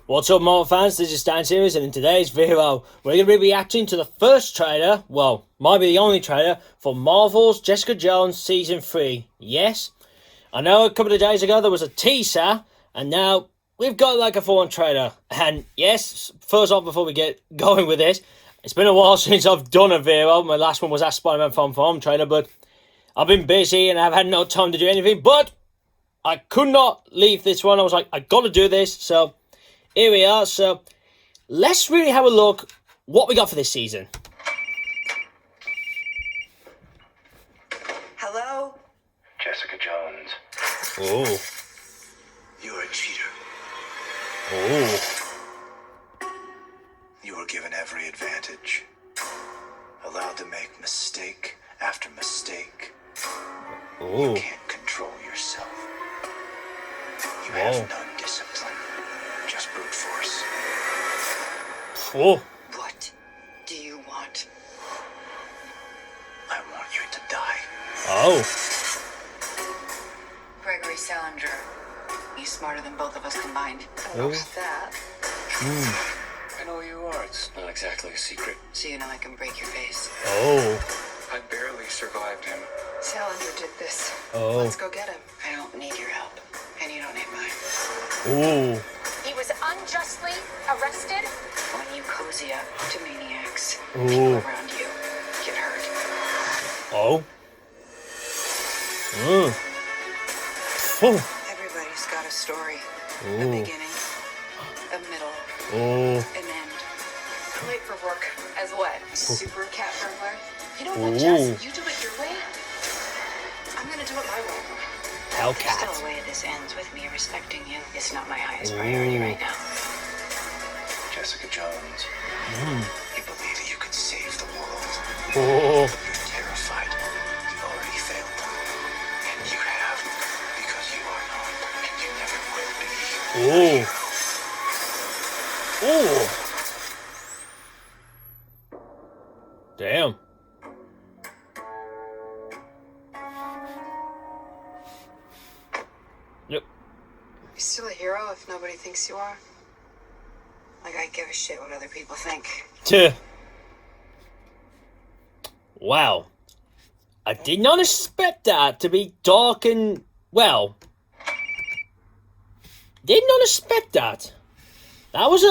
What's up, Marvel fans? This is Stan Series, and in today's video, we're going to be reacting to the first trailer, well, might be the only trailer, for Marvel's Jessica Jones Season 3. Yes, I know a couple of days ago there was a teaser, and now we've got like a full-on trailer. And yes, first off, before we get going with this, it's been a while since I've done a video. My last one was that Spider-Man Far From Home trailer, but I've been busy and I've had no time to do anything, but I could not leave this one. I was like, I got to do this, so here we are. So let's really have a look what we got for this season. Hello? Jessica Jones. Oh. You're a cheater. Oh. You were given every advantage. Allowed to make mistake after mistake. Oh. You can't control yourself. You have no discipline. Just brute force. Oh. What do you want? I want you to die. Oh. Gregory Salinger. He's smarter than both of us combined. Oh. That. I know who you are. It's not exactly a secret. So you know I can break your face. Oh. I barely survived him. Salinger did this. Oh. Let's go get him. I don't need your help. And you don't need mine. Oh. He was unjustly arrested. When you cozy up to maniacs, Ooh. people around you get hurt. Oh. Oh. Everybody's got a story. A Ooh. beginning, a middle, Oh. an end. I'm late for work. As what? Super cat burglar? You know Ooh. what, Jess? You do it your way. I'm gonna do it my way. Hellcat. There's still a way this ends with me respecting you. It's not my highest priority right now. Jessica Jones. You believe that you can save the world. Oh. You're terrified. You've already failed. And you have because you are not. And you never will be. Oh. Oh. Damn. Yep. You're still a hero if nobody thinks you are. Like I give a shit what other people think. Tuh. Wow. I did not expect that to be dark and, well, did not expect that. That was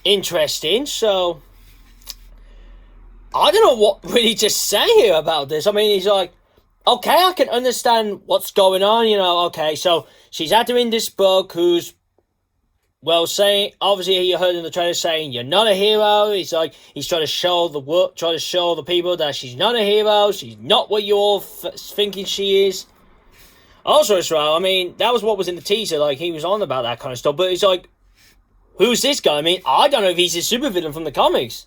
interesting. So I don't know what really to say here about this. I mean, he's like, okay, I can understand what's going on, you know, okay, so she's entering this book who's, well, saying, obviously you heard in the trailer saying, you're not a hero. He's like, he's trying to show the world, trying to show the people that she's not a hero, she's not what you're all thinking she is. Also, as well, I mean, that was what was in the teaser, like, he was on about that kind of stuff, but he's like, who's this guy? I mean, I don't know if he's a supervillain from the comics.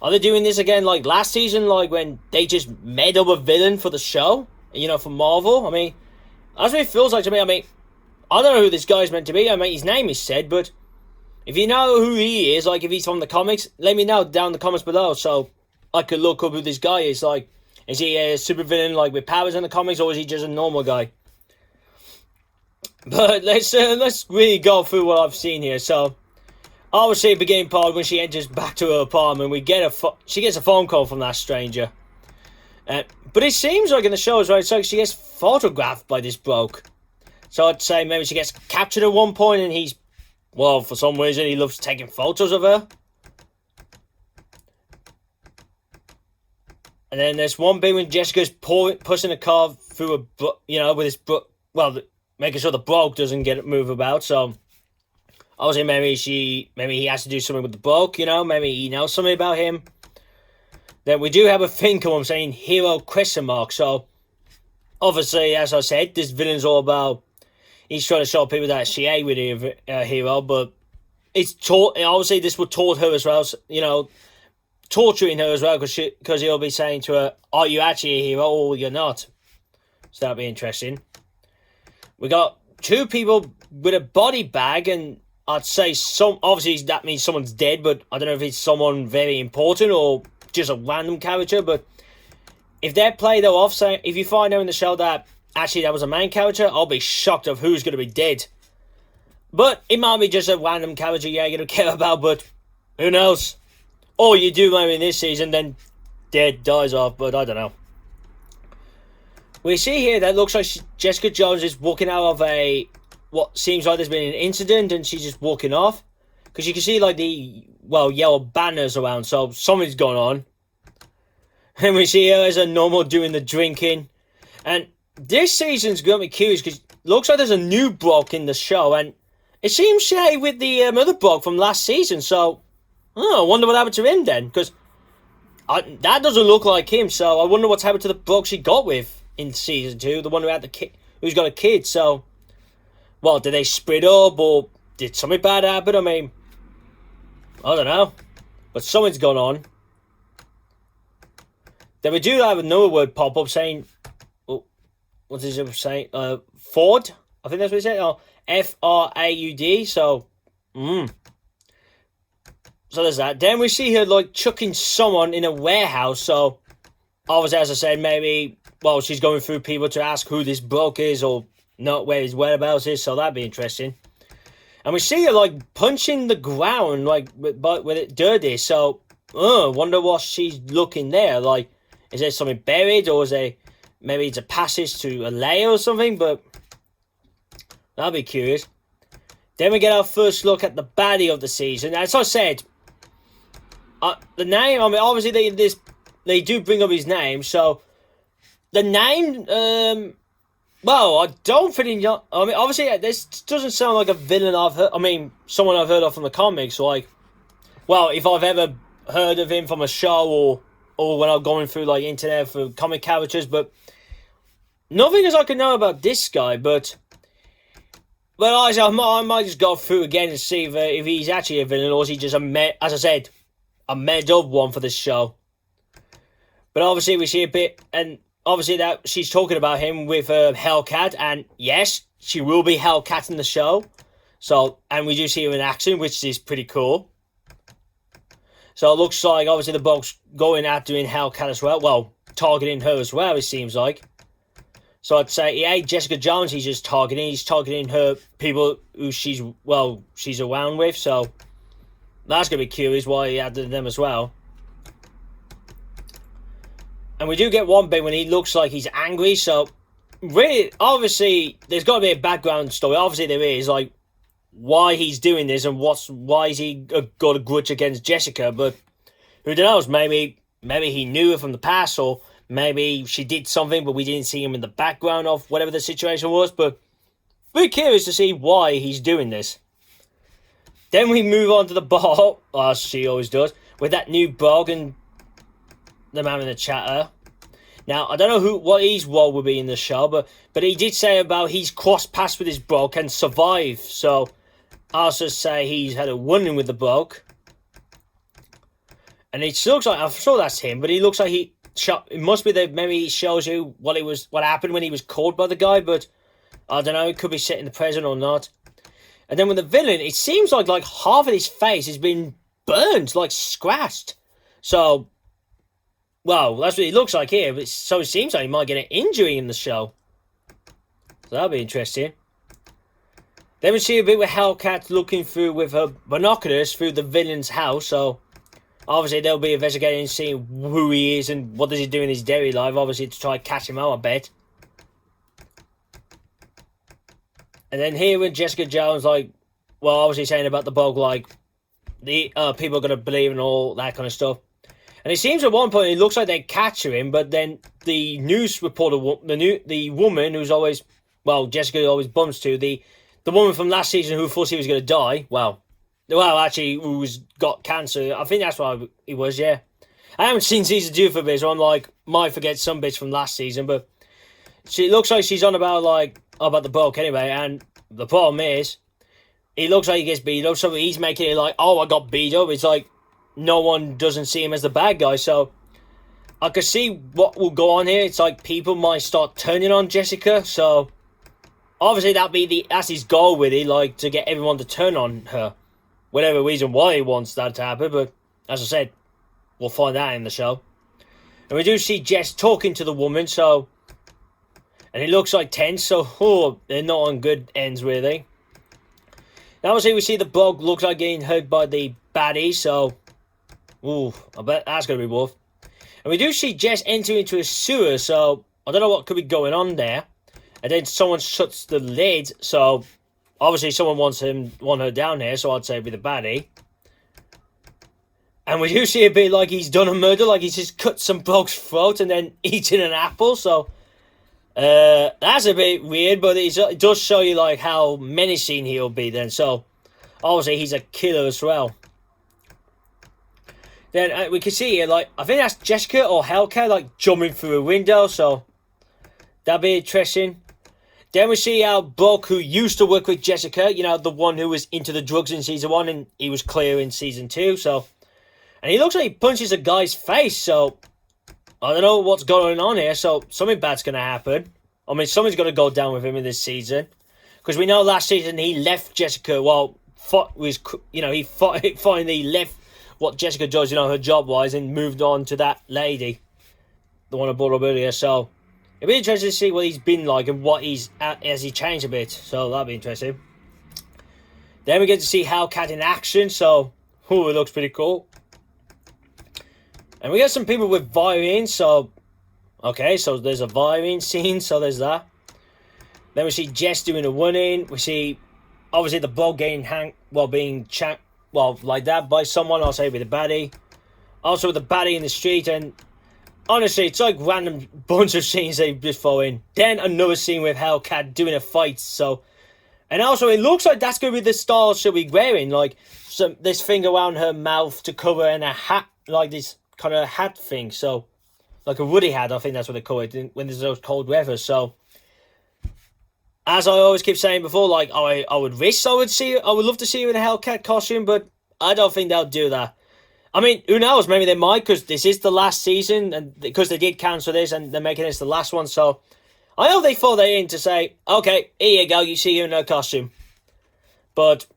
Are they doing this again like last season, like when they just made up a villain for the show, you know, for Marvel? I mean, that's what it feels like to me. I mean, I don't know who this guy's meant to be. I mean, his name is said, but if you know who he is, like if he's from the comics, let me know down in the comments below so I could look up who this guy is. Like, is he a supervillain like with powers in the comics, or is he just a normal guy? But let's really go through what I've seen here. So, obviously, beginning part when she enters back to her apartment, we get she gets a phone call from that stranger. But it seems like in the show as well, it's like she gets photographed by this bloke. So I'd say maybe she gets captured at one point, and he's, well, for some reason he loves taking photos of her. And then there's one bit when Jessica's pushing a car through you know, with his well, making sure the bloke doesn't move about. So obviously, maybe he has to do something with the bloke, you know, maybe he knows something about him. Then we do have a thing come up saying hero question mark. So obviously, as I said, this villain's all about, he's trying to show people that she ain't really a hero, but it's obviously this would taunt her as well, you know, torturing her as well, because he'll be saying to her, are you actually a hero or you're not? So that'll be interesting. We got two people with a body bag, and I'd say obviously that means someone's dead, but I don't know if it's someone very important or just a random character. But if they play though off, saying if you find out in the show that actually that was a main character, I'll be shocked of who's going to be dead. But it might be just a random character you're going to care about, but who knows? Or you do maybe in this season, then dead dies off, but I don't know. We see here that looks like Jessica Jones is walking out of what seems like there's been an incident, and she's just walking off. Because you can see like the, yellow banners around, so something's going on. And we see her as a normal doing the drinking. And this season's going to be curious, because it looks like there's a new Brock in the show, and it seems shady with the other Brock from last season, so I wonder what happened to him then, because that doesn't look like him, so I wonder what's happened to the Brock she got with in season 2, the one who had the kid, who's got a kid. So, did they split up, or did something bad happen? I mean, I don't know, but something's gone on. Then we do have another word pop up saying, what does it say? Ford, I think that's what it said. Oh, Fraud. So, So there's that. Then we see her like chucking someone in a warehouse. So, obviously, as I said, maybe she's going through people to ask who this bloke is or not where his whereabouts is. So that'd be interesting. And we see her like punching the ground like with it dirty. So, wonder what she's looking there. Like, is there something buried, or is there maybe it's a passage to a layer or something? But that'd be curious. Then we get our first look at the baddie of the season. As I said, the name, I mean, obviously they do bring up his name, so the name, I don't think, I mean, obviously this doesn't sound like a villain I've heard, I mean, someone I've heard of from the comics, like, if I've ever heard of him from a show or when I'm going through, like, internet for comic characters, but nothing as I can know about this guy, but I might just go through again and see if he's actually a villain, or is he just as I said, a made up one for this show. But obviously we see a bit, and obviously that she's talking about him with Hellcat, and yes, she will be Hellcat in the show. So, and we do see her in action, which is pretty cool. So it looks like obviously the box going out doing Hellcat as well. Targeting her as well, it seems like. So I'd say, yeah, Jessica Jones he's just targeting. He's targeting her people who she's around with. So that's going to be curious why he added them as well. And we do get one bit when he looks like he's angry. So really, obviously, there's got to be a background story. Obviously there is, like, why he's doing this and why is he got a grudge against Jessica. But who knows, maybe he knew her from the past, or maybe she did something, but we didn't see him in the background of whatever the situation was. But we're curious to see why he's doing this. Then we move on to the bar, as she always does, with that new bug and them having a chatter. Now, I don't know what his role will be in the show, but he did say about he's crossed paths with his bloke and survived. So, I'll just say he's had a run-in with the bloke. And it looks like, I'm sure that's him, but he looks like it must be that maybe he shows you what happened when he was caught by the guy, but I don't know, it could be set in the present or not. And then with the villain, it seems like half of his face has been burnt, like scratched. So, that's what it looks like here. But so it seems like he might get an injury in the show. So that'll be interesting. Then we see a bit with Hellcat looking through with her binoculars through the villain's house. So obviously they'll be investigating, seeing who he is and what does he do in his daily life. Obviously to try to catch him out, I bet. And then here when Jessica Jones, obviously saying about the bug, the people are going to believe and all that kind of stuff. And it seems at one point it looks like they capture him, but then the news reporter, the woman who's always, Jessica always bumps to, the woman from last season who thought he was going to die, actually, who's got cancer. I think that's what it was, yeah. I haven't seen season 2 for a bit, so I'm might forget some bits from last season, but it looks like she's on about the bloke anyway, and the problem is, it looks like he gets beat up, so he's making it I got beat up. It's no one doesn't see him as the bad guy, so I could see what will go on here. It's people might start turning on Jessica, so obviously that's his goal with it, to get everyone to turn on her. Whatever reason why he wants that to happen, but as I said, we'll find out in the show. And we do see Jess talking to the woman, so, and it looks tense, so they're not on good ends really. Now we see the bug looks like getting hurt by the baddie, so ooh, I bet that's gonna be rough. And we do see Jess enter into a sewer, so I don't know what could be going on there. And then someone shuts the lid, so obviously someone wants her down here, so I'd say it'd be the baddie. And we do see a bit like he's done a murder, like he's just cut some bug's throat and then eaten an apple, so that's a bit weird, but it does show you like how menacing he'll be then. So obviously he's a killer as well. Then we can see here, like, I think that's Jessica or Hellcat, like jumping through a window, so that'd be interesting. Then we see our Buck, who used to work with Jessica, you know, the one who was into the drugs in season 1 and he was clear in season 2, so. And he looks like he punches a guy's face, so I don't know what's going on here, so something bad's going to happen. I mean, something's going to go down with him in this season. Because we know last season he left Jessica, well, he finally left what Jessica does, you know, her job-wise, and moved on to that lady. The one I brought up earlier, so it'll be interesting to see what he's been like and what has he changed a bit, so that'll be interesting. Then we get to see Hellcat in action, so, ooh, it looks pretty cool. And we got some people with violins, so okay, so there's a violin scene, so there's that. Then we see Jess doing a run-in. We see, obviously, the bug getting being like that by someone. I'll say with the baddie. Also with the baddie in the street, and honestly, it's like random bunch of scenes they just throw in. Then another scene with Hellcat doing a fight, so. And also, it looks like that's going to be the style she'll be wearing, like this thing around her mouth to cover and a hat, like this kind of hat thing, so like a woody hat, I think that's what they call it when there's those cold weather. So as I always keep saying before, like I would wish I would love to see you in a Hellcat costume, but I don't think they'll do that. I mean, who knows, maybe they might, because this is the last season, and because they did cancel this and they're making this the last one, so I hope they throw that in to say, okay, here you go, you see you in a costume. But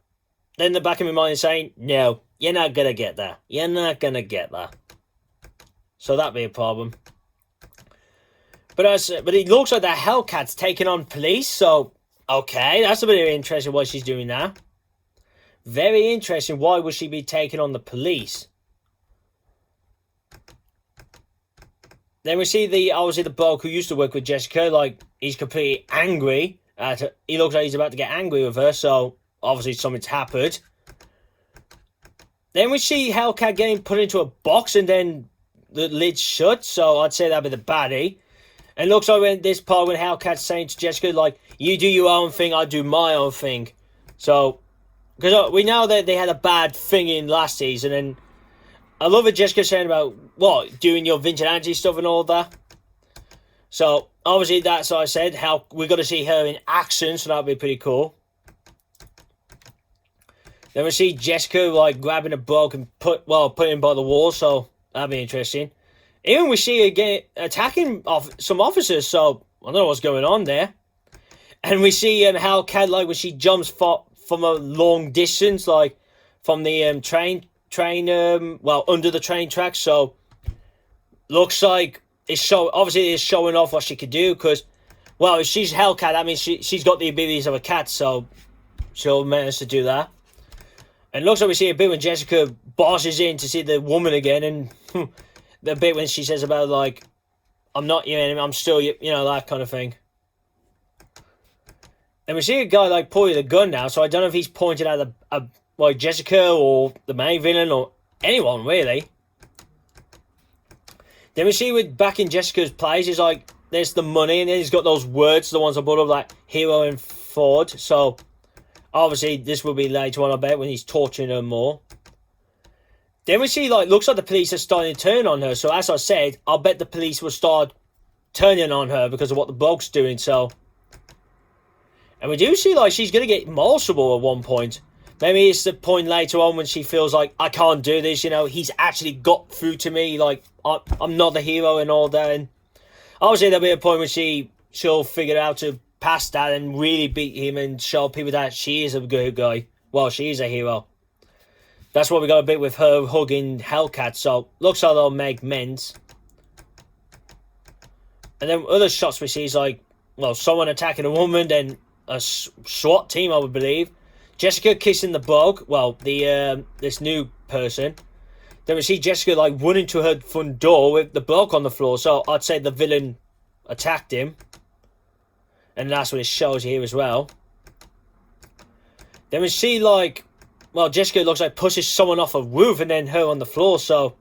then the back of my mind is saying, no, you're not gonna get that. You're not gonna get that. So that'd be a problem. But it looks like that Hellcat's taking on police, so okay, that's a bit interesting what she's doing now. Very interesting. Why would she be taking on the police? Then we see obviously the bloke who used to work with Jessica, like he's completely angry at her. He looks like he's about to get angry with her, so obviously something's happened. Then we see Hellcat getting put into a box and then the lid's shut, so I'd say that'd be the baddie. And it looks like when this part when Hellcat's saying to Jessica, like, you do your own thing, I do my own thing. So, because we know that they had a bad thing in last season, and I love what Jessica saying about, what, doing your vigilante stuff and all that. So, obviously that's what I said, how we're going to see her in action, so that'd be pretty cool. Then we see Jessica, like, grabbing a bug and putting him by the wall, so that'd be interesting. Even we see her attacking some officers, so I don't know what's going on there. And we see Hellcat, like, when she jumps from a long distance, like, from the train, under the train tracks, so looks like it's showing off what she could do, because, well, if she's Hellcat, that means she's got the abilities of a cat, so she'll manage to do that. And it looks like we see a bit when Jessica bosses in to see the woman again, and the bit when she says about, like, I'm not your enemy, I'm still, you know, that kind of thing. And we see a guy, like, pulling the gun now, so I don't know if he's pointing at like, Jessica or the main villain or anyone, really. Then we see back in Jessica's place, he's like, there's the money, and then he's got those words, the ones I brought up, like, hero and Ford, so obviously this will be later on, I bet, when he's torturing her more. Then we see, like, looks like the police are starting to turn on her. So, as I said, I'll bet the police will start turning on her because of what the bug's doing, so. And we do see, like, she's going to get multiple at one point. Maybe it's the point later on when she feels like, I can't do this, you know, he's actually got through to me, like, I'm not the hero and all that. And obviously there'll be a point when she'll figure out to pass that and really beat him and show people that she is a good guy. Well, she is a hero. That's what we got a bit with her hugging Hellcat, so looks like they'll make amends. And then other shots we see is like, well, someone attacking a woman, then a SWAT team, I would believe, Jessica kissing the bug. Well, the this new person. Then we see Jessica like running to her front door with the bloke on the floor. So I'd say the villain attacked him. And that's what it shows here as well. Then we see like, well, Jessica looks like pushes someone off a roof and then her on the floor. So,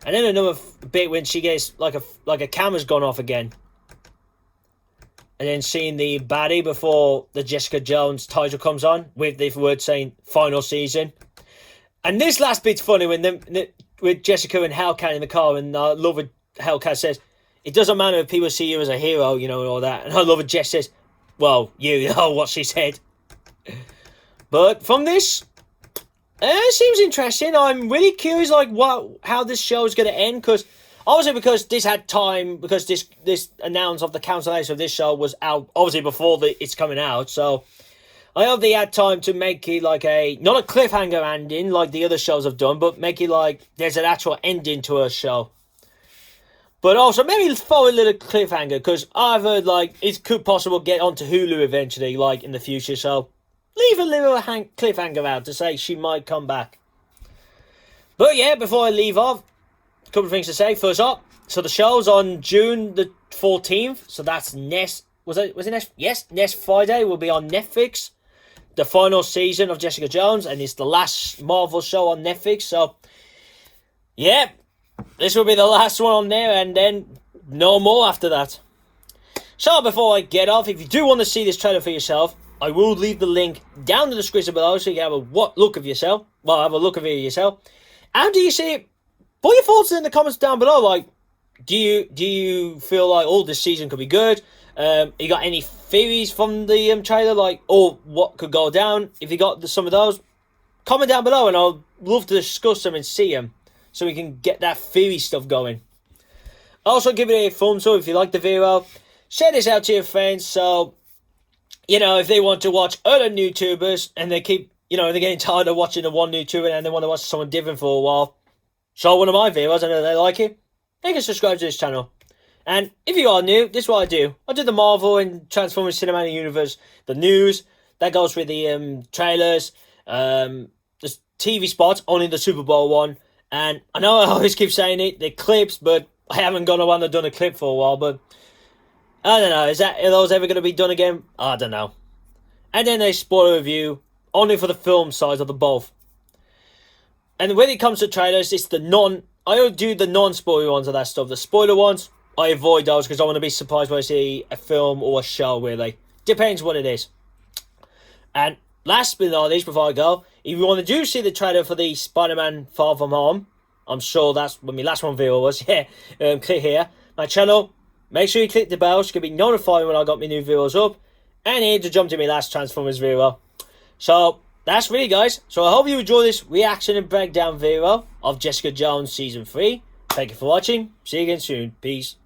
and then another bit when she gets like a camera's gone off again. And then seeing the baddie before the Jessica Jones title comes on with the word saying final season. And this last bit's funny when with Jessica and Hellcat in the car, and I love what Hellcat says, it doesn't matter if people see you as a hero, you know, and all that. And I love what Jess says, well, you know what she said. But from this, it seems interesting. I'm really curious, like, how this show is going to end, because this had time, because this announce of the cancellation of this show was out, obviously, before it's coming out, so I hope they had time to make it like not a cliffhanger ending like the other shows have done, but make it like there's an actual ending to a show. But also maybe throw a little cliffhanger, because I've heard like it could possibly get onto Hulu eventually, like in the future. So leave a little cliffhanger out to say she might come back. But yeah, before I leave off, a couple of things to say. First up, so the show's on June the 14th. So that's next Friday will be on Netflix. The final season of Jessica Jones, and it's the last Marvel show on Netflix. So yeah, this will be the last one on there, and then no more after that. So before I get off, if you do want to see this trailer for yourself, I will leave the link down in the description below so you can have a look of yourself. Well, have a look of it yourself. How do you see it? Put your thoughts in the comments down below. Like, do you feel like this season could be good? You got any theories from the trailer, like, or what could go down? If you got some of those, comment down below, and I'll love to discuss them and see them, so we can get that theory stuff going. Also, give it a thumbs up if you like the video. Share this out to your friends, so you know, if they want to watch other YouTubers and they keep, you know, they're getting tired of watching the one YouTuber and they want to watch someone different for a while, show one of my videos. I know they like it. They can subscribe to this channel. And if you are new, this is what I do. I do the Marvel and Transformers Cinematic Universe, the news, that goes with the trailers, the TV spots, only the Super Bowl one. And I know I always keep saying it, the clips, but I haven't gone around and done a clip for a while, but I don't know, are those ever going to be done again? I don't know. And then a spoiler review, only for the film side of the both. And when it comes to trailers, it's I don't do the non-spoiler ones of that stuff. The spoiler ones, I avoid those because I want to be surprised when I see a film or a show, really. Depends what it is. And last but not least, before I go, if you want to see the trailer for the Spider-Man Far From Home, I'm sure that's when my last one video was, click here. My channel, make sure you click the bell so you can be notified when I got my new videos up. And here to jump to my last Transformers video. So, that's really, guys. So I hope you enjoy this reaction and breakdown video of Jessica Jones Season 3. Thank you for watching. See you again soon. Peace.